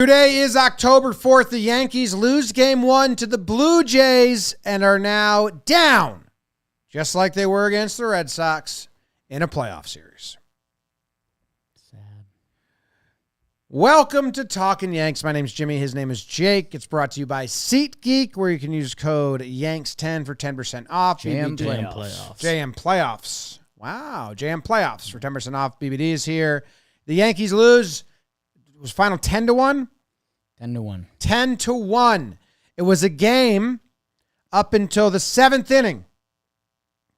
Today is October 4th. The Yankees lose game 1 to the Blue Jays and are now down, just like they were against the Red Sox in a playoff series. Sad. Welcome to Talkin Yanks. My name's Jimmy. His name is Jake. It's brought to you by SeatGeek, where you can use code YANKS10 for 10% off. JM Playoffs. JM Playoffs. Wow, JM Playoffs for 10% off. BBD is here. The Yankees lose. It was final 10-1? 10-1. 10-1. It was a game up until the 7th inning.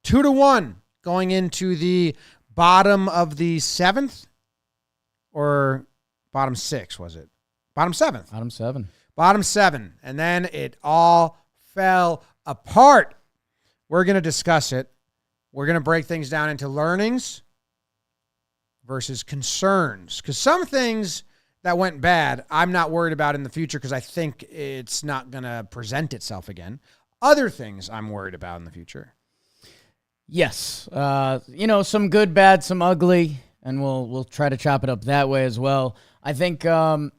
2-1 going into the bottom of the 7th, or bottom 6, was it? Bottom 7th. Bottom 7. Bottom 7. And then it all fell apart. We're going to discuss it. We're going to break things down into learnings versus concerns. Because some things that went bad, I'm not worried about in the future because I think it's not going to present itself again. Other things I'm worried about in the future. Yes. Some good, bad, some ugly, and we'll try to chop it up that way as well. I think a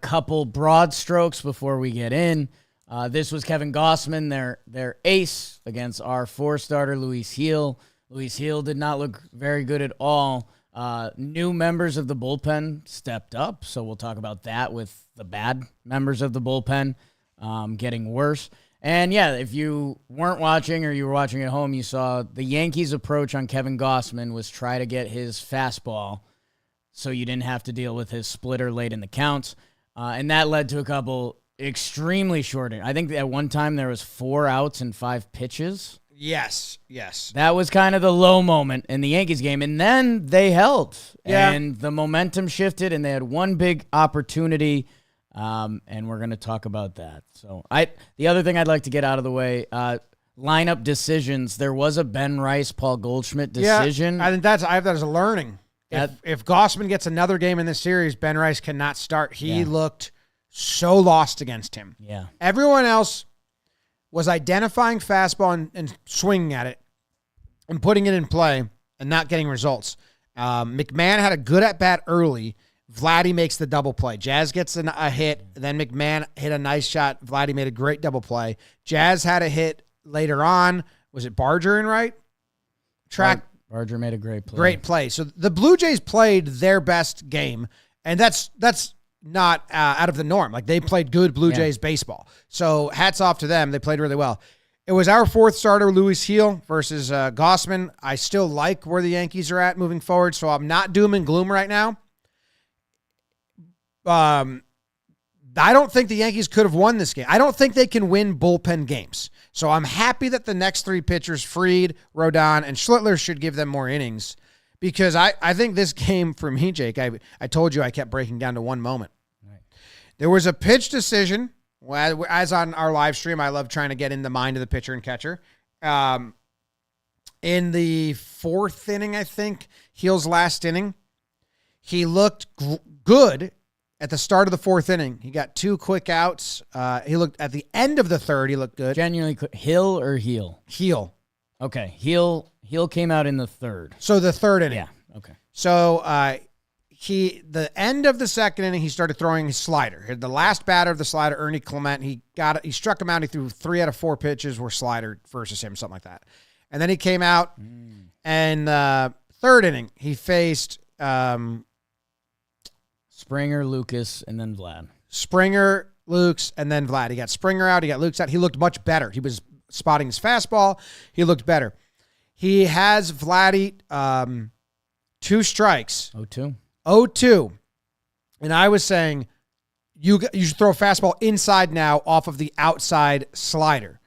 couple broad strokes before we get in. This was Kevin Gausman, their ace, against our 4-starter, Luis Gil. Luis Gil did not look very good at all. New members of the bullpen stepped up, so we'll talk about that with the bad members of the bullpen getting worse. And, yeah, if you weren't watching or you were watching at home, you saw the Yankees' approach on Kevin Gausman was try to get his fastball so you didn't have to deal with his splitter late in the counts. And that led to a couple extremely short. I think at one time there was 4 outs and 5 pitches. Yes. That was kind of the low moment in the Yankees game, and then they held. Yeah. And the momentum shifted, and they had one big opportunity, and we're going to talk about that. So the other thing I'd like to get out of the way, lineup decisions. There was a Ben Rice, Paul Goldschmidt decision. Yeah, I have that as a learning. If Gausman gets another game in this series, Ben Rice cannot start. He looked so lost against him. Yeah. Everyone else was identifying fastball and swinging at it and putting it in play and not getting results. McMahon had a good at-bat early. Vladdy makes the double play. Jazz gets a hit. Then McMahon hit a nice shot. Vladdy made a great double play. Jazz had a hit later on. Was it Barger in right? Barger made a great play. Great play. So the Blue Jays played their best game, and that's not out of the norm. Like, they played good Blue Jays baseball. So hats off to them. They played really well. It was our 4th starter, Luis Gil, versus Gausman. I still like where the Yankees are at moving forward, so I'm not doom and gloom right now. I don't think the Yankees could have won this game. I don't think they can win bullpen games. So I'm happy that the next 3 pitchers, Fried, Rodon, and Schlittler, should give them more innings, because I think this game, for me, Jake, I told you I kept breaking down to one moment. Right. There was a pitch decision. As on our live stream, I love trying to get in the mind of the pitcher and catcher. In the 4th inning, I think, Gil's last inning, he looked good at the start of the 4th inning. He got 2 quick outs. He looked at the end of the 3rd. He looked good. Genuinely, Hill or Heel? Gil. Okay, Heel came out in the 3rd. So the 3rd inning. Yeah. Okay. So the end of the 2nd inning, he started throwing his slider. The last batter of the slider, Ernie Clement, he struck him out. He threw 3 out of 4 pitches were slider versus him, something like that. And then he came out, and 3rd inning, he faced Springer, Lucas, and then Vlad. Springer, Lukes, and then Vlad. He got Springer out. He got Lukes out. He looked much better. He was spotting his fastball. He looked better. He has Vladdy 2 strikes. 0-2. And I was saying you should throw a fastball inside now off of the outside slider,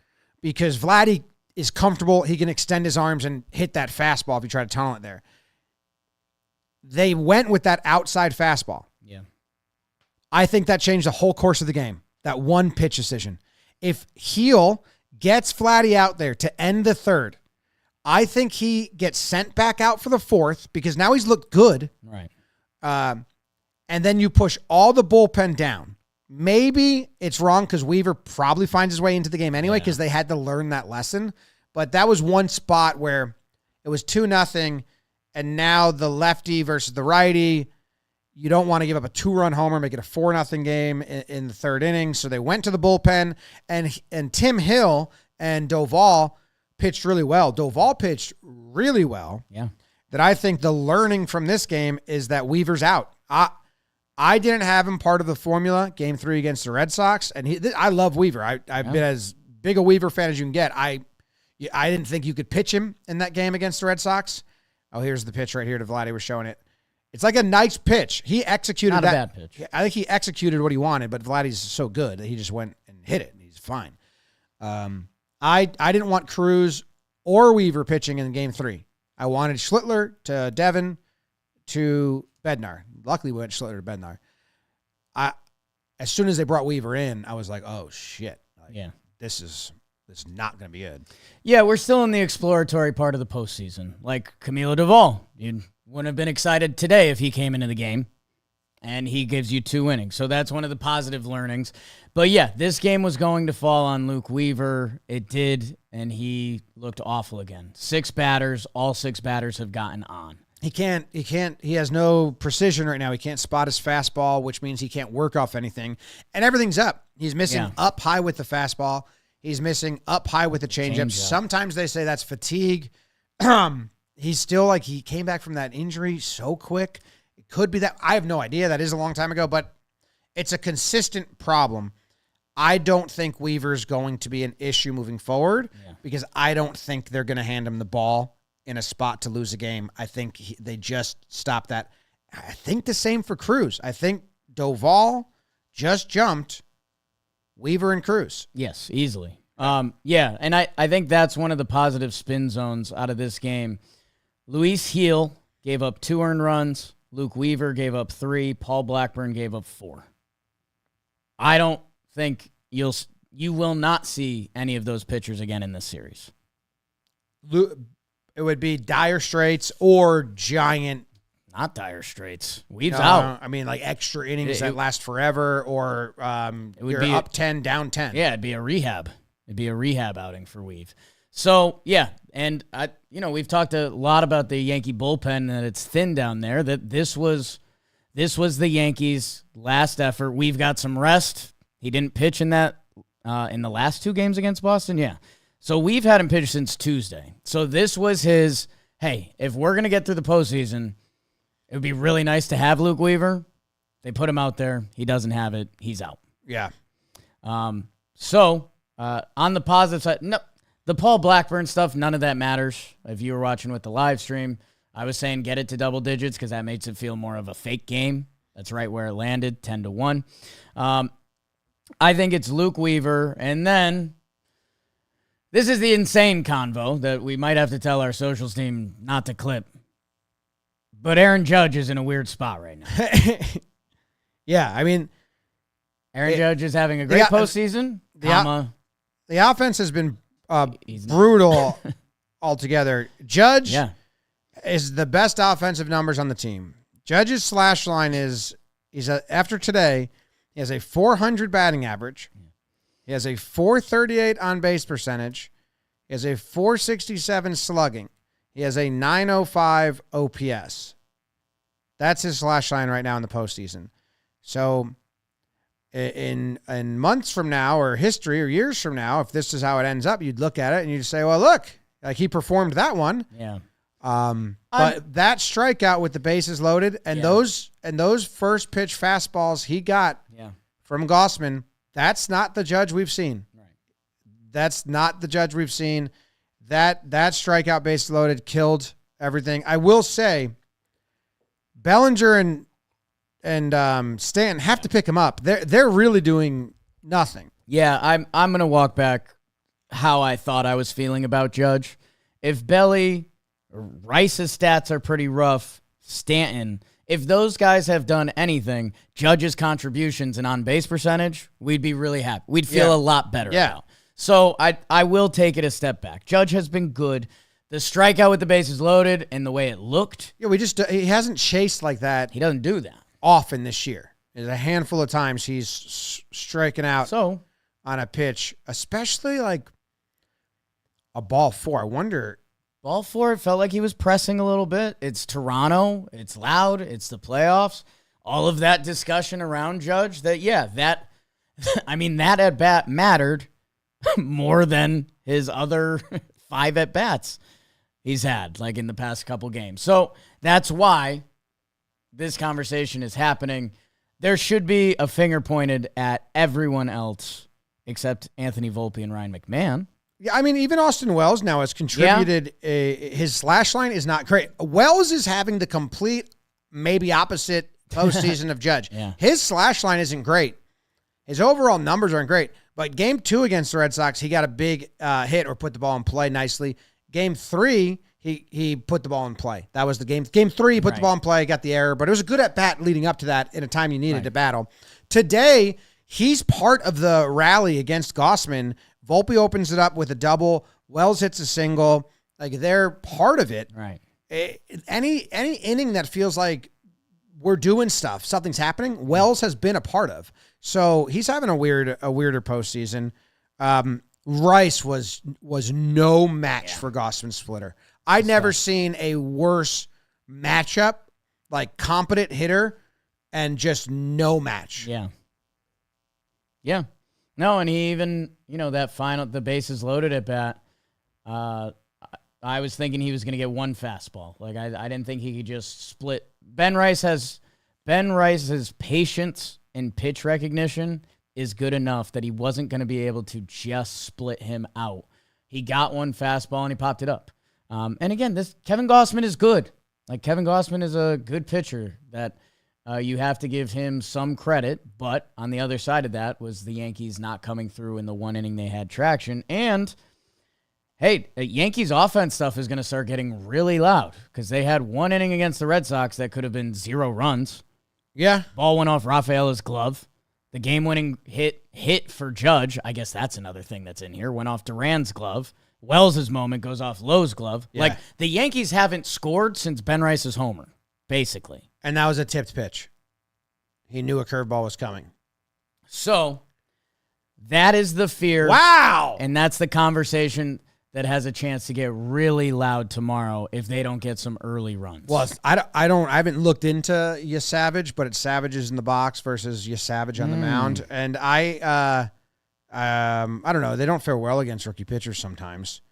because Vladdy is comfortable. He can extend his arms and hit that fastball if you try to tunnel it there. They went with that outside fastball. Yeah. I think that changed the whole course of the game, that one pitch decision. If Gil gets Vladdy out there to end the 3rd, I think he gets sent back out for the 4th, because now he's looked good. Right. And then you push all the bullpen down. Maybe it's wrong because Weaver probably finds his way into the game anyway, because they had to learn that lesson. But that was one spot where it was 2-0, and now the lefty versus the righty. you don't want to give up a 2-run homer, make it a 4-0 game in the third inning. So they went to the bullpen, and Tim Hill and Doval pitched really well. Doval pitched really well. Yeah. That I think the learning from this game is that Weaver's out. I didn't have him part of the formula game 3 against the Red Sox, and I love Weaver. I've been as big a Weaver fan as you can get. I didn't think you could pitch him in that game against the Red Sox. Oh, here's the pitch right here to Vladdy. We're showing it. It's like a nice pitch. He executed Not that. a bad pitch. I think he executed what he wanted, but Vladdy's so good that he just went and hit it, and he's fine. I didn't want Cruz or Weaver pitching in game 3. I wanted Schlittler to Devin to Bednar. Luckily, we went Schlittler to Bednar. As soon as they brought Weaver in, I was like, oh, shit. This is not going to be good. Yeah, we're still in the exploratory part of the postseason. Like Camilo Duvall, you wouldn't have been excited today if he came into the game, and he gives you 2 innings. So that's one of the positive learnings. But yeah, this game was going to fall on Luke Weaver. It did, and he looked awful again. 6 batters, all 6 batters have gotten on. He has no precision right now. He can't spot his fastball, which means he can't work off anything. And everything's up. He's missing up high with the fastball. He's missing up high with the changeup. Sometimes they say that's fatigue. He's still he came back from that injury so quick. It could be that. I have no idea. That is a long time ago, but it's a consistent problem. I don't think Weaver's going to be an issue moving forward because I don't think they're going to hand him the ball in a spot to lose a game. I think they just stopped that. I think the same for Cruz. I think Doval just jumped Weaver and Cruz. Yes, easily. And I think that's one of the positive spin zones out of this game. Luis Gil gave up 2 earned runs. Luke Weaver gave up 3. Paul Blackburn gave up 4. I don't think you will not see any of those pitchers again in this series. It would be dire straits or giant. Not dire straits. Weave's out. I mean, like extra innings that last forever, or you're up 10, down 10. Yeah, it'd be a rehab. It'd be a rehab outing for Weave. So, yeah, and we've talked a lot about the Yankee bullpen, that it's thin down there, that this was the Yankees' last effort. We've got some rest. He didn't pitch in that in the last 2 games against Boston, So we've had him pitch since Tuesday. So this was his, hey, if we're going to get through the postseason, it would be really nice to have Luke Weaver. They put him out there. He doesn't have it. He's out. Yeah. So on the positive side, no, the Paul Blackburn stuff, none of that matters. If you were watching with the live stream, I was saying get it to double digits because that makes it feel more of a fake game. That's right where it landed, 10-1. I think it's Luke Weaver, and then this is the insane convo that we might have to tell our socials team not to clip. But Aaron Judge is in a weird spot right now. Yeah, I mean, Aaron Judge is having a great postseason. The offense has been brutal altogether. Judge is the best offensive numbers on the team. Judge's slash line after today, he has a 400 batting average. He has a 438 on base percentage. He has a 467 slugging. He has a 905 OPS. That's his slash line right now in the postseason. So in months from now, or history, or years from now, if this is how it ends up, you'd look at it and you'd say, well, look, like he performed that one. Yeah. But that strikeout with the bases loaded and those first pitch fastballs he got from Gossman, that's not the Judge we've seen. Right. That's not the Judge we've seen. That strikeout bases loaded killed everything. I will say, Bellinger and Stanton have to pick him up. They're really doing nothing. Yeah, I'm gonna walk back how I thought I was feeling about Judge. If Rice's stats are pretty rough, Stanton, if those guys have done anything, Judge's contributions and on-base percentage, we'd be really happy. We'd feel a lot better about. So I will take it a step back. Judge has been good. The strikeout with the bases loaded and the way it looked. Yeah, he hasn't chased like that. He doesn't do that often this year. There's a handful of times he's striking out on a pitch, especially like a ball 4. I wonder. Ball 4, it felt like he was pressing a little bit. It's Toronto. It's loud. It's the playoffs. all of that discussion around Judge that that at bat mattered more than his other 5 at bats he's had like in the past couple games. So that's why this conversation is happening. There should be a finger pointed at everyone else except Anthony Volpe and Ryan McMahon. Yeah, I mean, even Austin Wells now has contributed. His slash line is not great. Wells is having the complete, maybe opposite postseason of Judge. Yeah. His slash line isn't great. His overall numbers aren't great. But game 2 against the Red Sox, he got a big hit or put the ball in play nicely. Game 3, he put the ball in play. That was the game. Game 3, he put the ball in play, got the error. But it was a good at-bat leading up to that in a time you needed to battle. Today, he's part of the rally against Gossman. Volpe opens it up with a double. Wells hits a single. Like, they're part of it. Right. Any inning that feels like we're doing stuff, something's happening, Wells has been a part of. So he's having a weirder postseason. Rice was no match for Gossman Splitter. I'd never seen a worse matchup, like competent hitter, and just no match. Yeah. Yeah. No, and he even, that final, the bases loaded at bat, I was thinking he was going to get one fastball. Like, I didn't think he could just split. Ben Rice's patience and pitch recognition is good enough that he wasn't going to be able to just split him out. He got one fastball and he popped it up. And again, Kevin Gossman is good. Like, Kevin Gossman is a good pitcher that you have to give him some credit. But on the other side of that was the Yankees not coming through in the one inning they had traction. And hey, Yankees offense stuff is going to start getting really loud because they had one inning against the Red Sox that could have been 0 runs. Yeah. Ball went off Rafaela's glove. The game-winning hit for Judge, I guess that's another thing that's in here, went off Duran's glove. Wells' moment goes off Lowe's glove. Yeah. Like, the Yankees haven't scored since Ben Rice's homer, basically. And that was a tipped pitch. He knew a curveball was coming. So, that is the fear. Wow! And that's the conversation that has a chance to get really loud tomorrow if they don't get some early runs. Well, I haven't looked into Savage, but it's Savages in the box versus Savage on the mound, and I don't know. They don't fare well against rookie pitchers sometimes,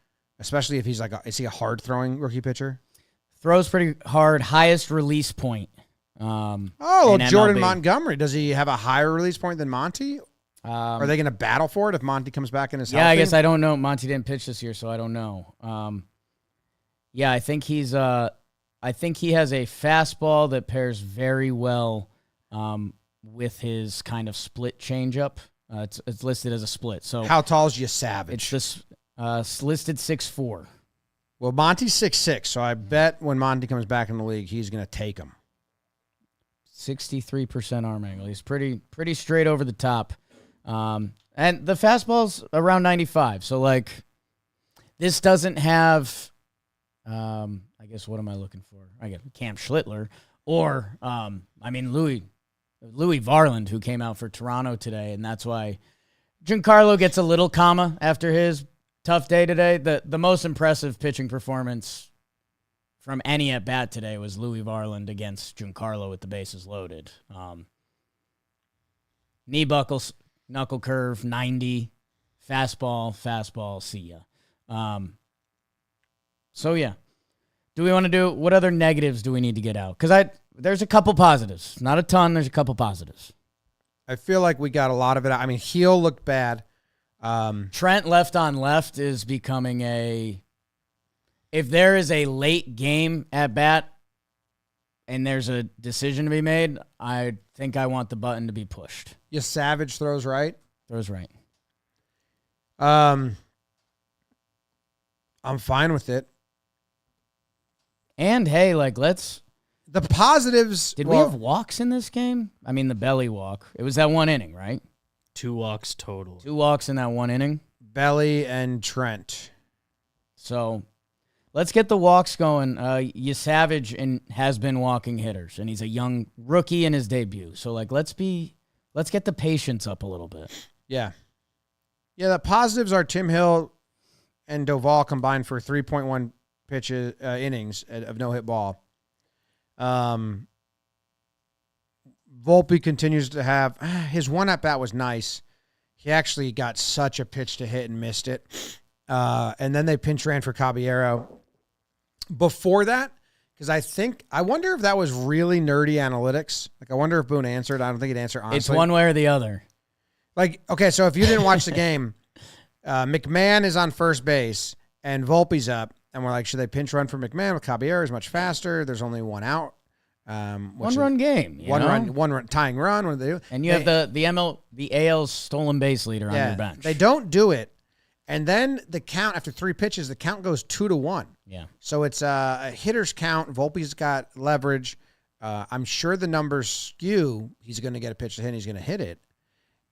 especially if is he a hard throwing rookie pitcher? Throws pretty hard, highest release point. Jordan MLB. Montgomery, does he have a higher release point than Monty? Are they going to battle for it if Monty comes back in his healthy? I guess I don't know. Monty didn't pitch this year, so I don't know. I think he has a fastball that pairs very well with his kind of split changeup. It's listed as a split. So how tall is Savage? It's this listed 6'4". Well, Monty's 6'6", so I bet when Monty comes back in the league, he's going to take him. 63% arm angle. He's pretty straight over the top. And the fastball's around 95. So, like, this doesn't have, I guess, what am I looking for? I get Cam Schlittler or, Louis Varland, who came out for Toronto today. And that's why Giancarlo gets a little comma after his tough day today. The most impressive pitching performance from any at bat today was Louis Varland against Giancarlo with the bases loaded. Knee buckles. Knuckle curve, 90, fastball, see ya. So, yeah. Do we want to do, what other negatives do we need to get out? Because there's a couple positives. Not a ton, there's a couple positives. I feel like we got a lot of it. I mean, Heel looked bad. Trent left on left is becoming if there is a late game at bat and there's a decision to be made, I think I want the button to be pushed. Savage throws right? Throws right. I'm fine with it. And, hey, let's... The positives... Did we have walks in this game? I mean, the belly walk. It was that one inning, right? 2 walks total. 2 walks in that one inning. Belly and Trent. So... Let's get the walks going. Savage has been walking hitters, and he's a young rookie in his debut. So, let's get the patience up a little bit. Yeah. Yeah, the positives are Tim Hill and Doval combined for 3.1 innings of no-hit ball. Volpe continues to have his one at bat was nice. He actually got such a pitch to hit and missed it. And then they pinch ran for Caballero. Before that, because I wonder if that was really nerdy analytics. Like, I wonder if Boone answered. I don't think he'd answer honestly. It's one way or the other. Like, okay, so if you didn't watch the game, McMahon is on first base and Volpe's up, and we're like, should they pinch run for McMahon with Caballero? Is much faster. There's only one out. One run game. One run tying run. What do they do? And you have the AL's stolen base leader on your bench. They don't do it. And then the count after 3 pitches, the count goes 2-1. Yeah. So it's a hitter's count. Volpe's got leverage. I'm sure the numbers skew. He's going to get a pitch to hit. And he's going to hit it.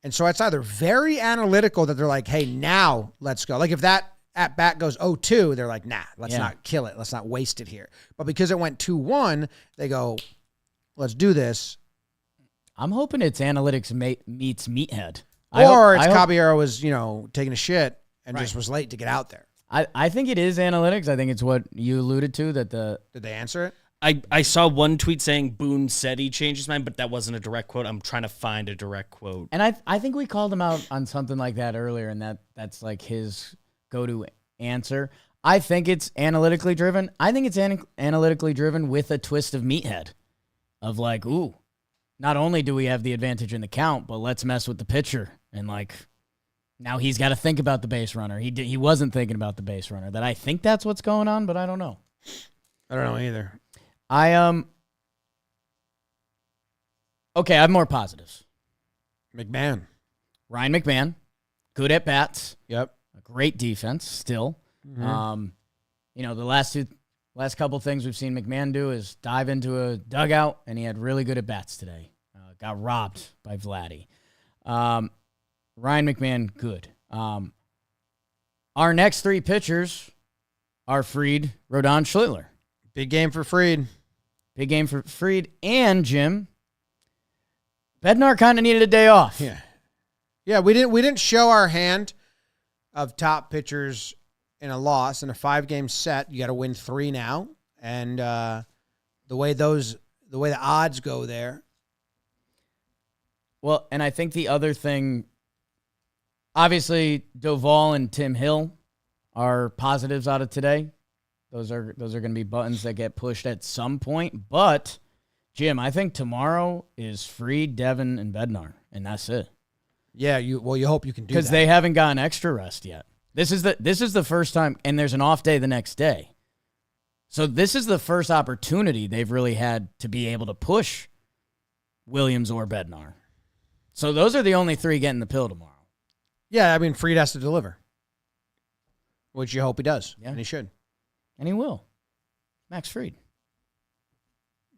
And so it's either very analytical that they're like, hey, now let's go. Like if that at bat goes 0-2, they're like, nah, let's not kill it. Let's not waste it here. But because it went 2-1, they go, let's do this. I'm hoping it's analytics meets meathead. Or it's Caballero was, taking a shit and just was late to get out there. I think it is analytics. I think it's what you alluded to that Did they answer it? I saw one tweet saying Boone said he changed his mind, but that wasn't a direct quote. I'm trying to find a direct quote. And I think we called him out on something like that earlier, and that's like his go-to answer. I think it's analytically driven. I think it's analytically driven with a twist of meathead of like, ooh, not only do we have the advantage in the count, but let's mess with the pitcher. And like, now he's got to think about the base runner. He wasn't thinking about the base runner. That I think that's what's going on, but I don't know. I don't know either. Okay, I have more positives. Ryan McMahon, good at bats. Yep. A great defense still. Mm-hmm. The last couple things we've seen McMahon do is dive into a dugout, and he had really good at bats today. Got robbed by Vladdy. Ryan McMahon, good. Our next 3 pitchers are Fried, Rodon, Schlittler. Big game for Fried. Big game for Fried and Jim. Bednar kind of needed a day off. Yeah, we didn't show our hand of top pitchers in a loss in a 5-game set. You got to win 3 now, and the way the odds go there. Well, and I think the other thing, obviously, Doval and Tim Hill are positives out of today. Those are going to be buttons that get pushed at some point. But, Jim, I think tomorrow is Fried, Devin, and Bednar, and that's it. Yeah, you hope you can do that. Because they haven't gotten extra rest yet. This is the first time, and there's an off day the next day. So this is the first opportunity they've really had to be able to push Williams or Bednar. So those are the only 3 getting the pill tomorrow. Yeah, I mean, Fried has to deliver, which you hope he does, Yeah. and he should. And he will. Max Fried.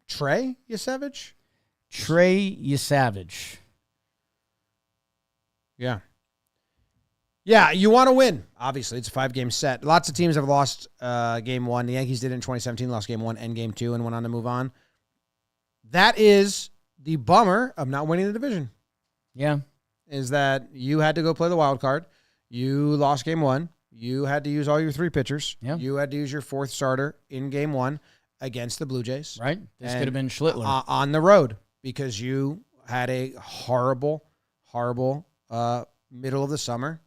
Trey Yesavage? Trey Yesavage. Yeah. Yeah, you want to win. Obviously, it's a 5-game set. Lots of teams have lost game 1. The Yankees did it in 2017, lost game 1 and game 2, and went on to move on. That is the bummer of not winning the division. Yeah. Is that you had to go play the wild card. You lost game 1. You had to use all your 3 pitchers. Yeah. You had to use your 4th starter in game 1 against the Blue Jays. Right? This could have been Schlittler. On the road because you had a horrible middle of the summer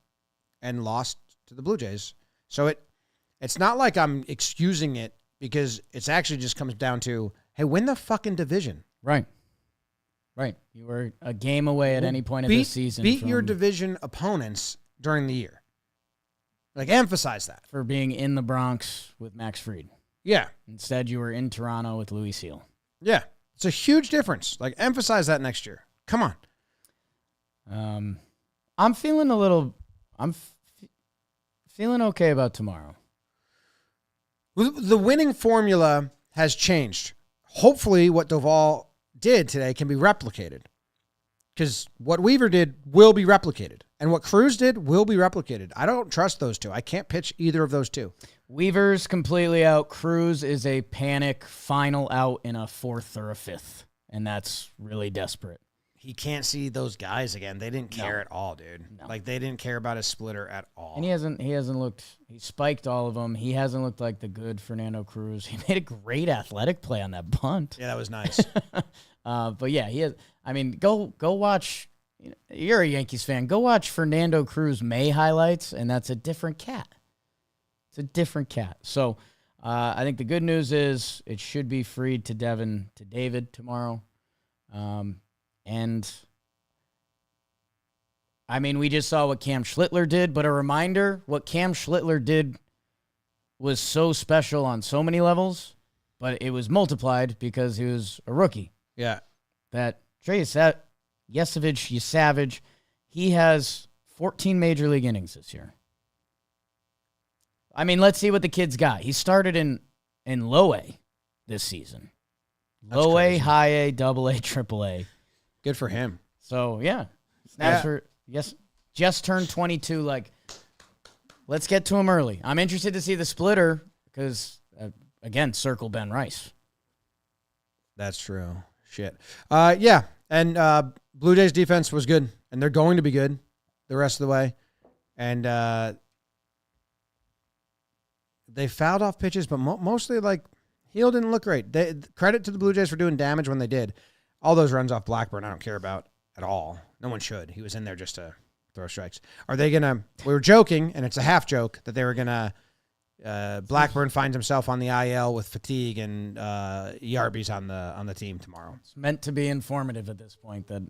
and lost to the Blue Jays. So it's not like I'm excusing it because it's actually just comes down to, hey, win the fucking division. Right. You were a game away at any point of the season. Beat your division opponents during the year. Like, emphasize that. For being in the Bronx with Max Fried. Yeah. Instead, you were in Toronto with Louis Seal. Yeah. It's a huge difference. Like, emphasize that next year. Come on. I'm feeling feeling okay about tomorrow. The winning formula has changed. Hopefully, what Doval did today can be replicated. Because what Weaver did will be replicated. And what Cruz did will be replicated. I don't trust those 2. I can't pitch either of those 2. Weaver's completely out. Cruz is a panic final out in a 4th or a 5th. And that's really desperate. He can't see those guys again. They didn't care at all, dude. No. Like, they didn't care about his splitter at all. And he hasn't looked, he spiked all of them. He hasn't looked like the good Fernando Cruz. He made a great athletic play on that bunt. Yeah, that was nice. But yeah, he has. I mean, go watch. You're a Yankees fan. Go watch Fernando Cruz May highlights, and that's a different cat. It's a different cat. So I think the good news is it should be freed to David tomorrow. And I mean, we just saw what Cam Schlittler did, but a reminder, what Cam Schlittler did was so special on so many levels, but it was multiplied because he was a rookie. Yeah. That Trey Yesavage, he has 14 major league innings this year. I mean, let's see what the kid's got. He started in low A this season. That's Low crazy. A, high A, double A, triple A. Good for him. So, yeah. Yes, just turned 22. Like, let's get to him early. I'm interested to see the splitter because, again, circle Ben Rice. That's true. Shit. Yeah. And Blue Jays defense was good, and they're going to be good the rest of the way. And they fouled off pitches, but mostly, like, Heel didn't look great. Credit to the Blue Jays for doing damage when they did. All those runs off Blackburn, I don't care about at all. No one should. He was in there just to throw strikes. Are they going to – we were joking, and it's a half joke, that they were going to Blackburn finds himself on the IL with fatigue and Yarby's on the team tomorrow. It's meant to be informative at this point. That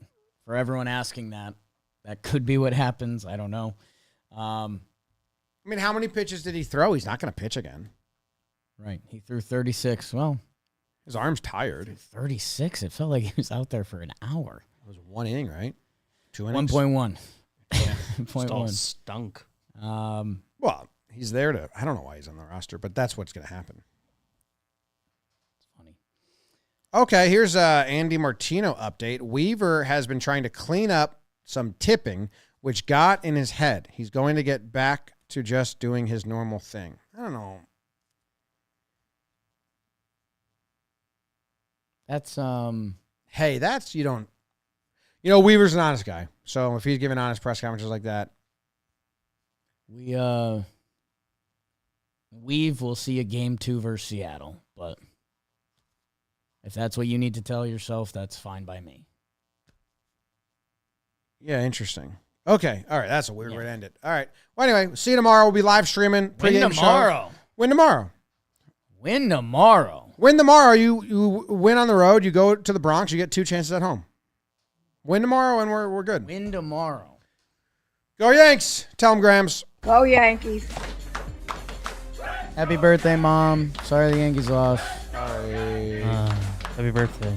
for everyone asking that could be what happens. I don't know. I mean, how many pitches did he throw? He's not going to pitch again. Right. He threw 36. Well, his arm's tired. 36? It felt like he was out there for an hour. It was 1 inning, right? 2 innings? 1.1. Yeah. 1.1. Just all stunk. Well, he's there to – I don't know why he's on the roster, but that's what's going to happen. It's funny. Okay, here's a Andy Martino update. Weaver has been trying to clean up some tipping, which got in his head. He's going to get back to just doing his normal thing. I don't know. That's Hey, that's you don't. You know, Weaver's an honest guy, so if he's giving honest press conferences like that, we'll see a game 2 versus Seattle, but if that's what you need to tell yourself, that's fine by me. yeah, interesting. Okay, all right, that's a weird way to end it. All right. Well, anyway, see you tomorrow. We'll be live streaming pregame show. Win tomorrow. Win tomorrow. Win tomorrow. You win on the road. You go to the Bronx. You get 2 chances at home. Win tomorrow, and we're good. Win tomorrow. Go Yanks. Tell them, Grams. Go Yankees. Happy birthday, Mom. Sorry the Yankees lost. Sorry. Happy birthday.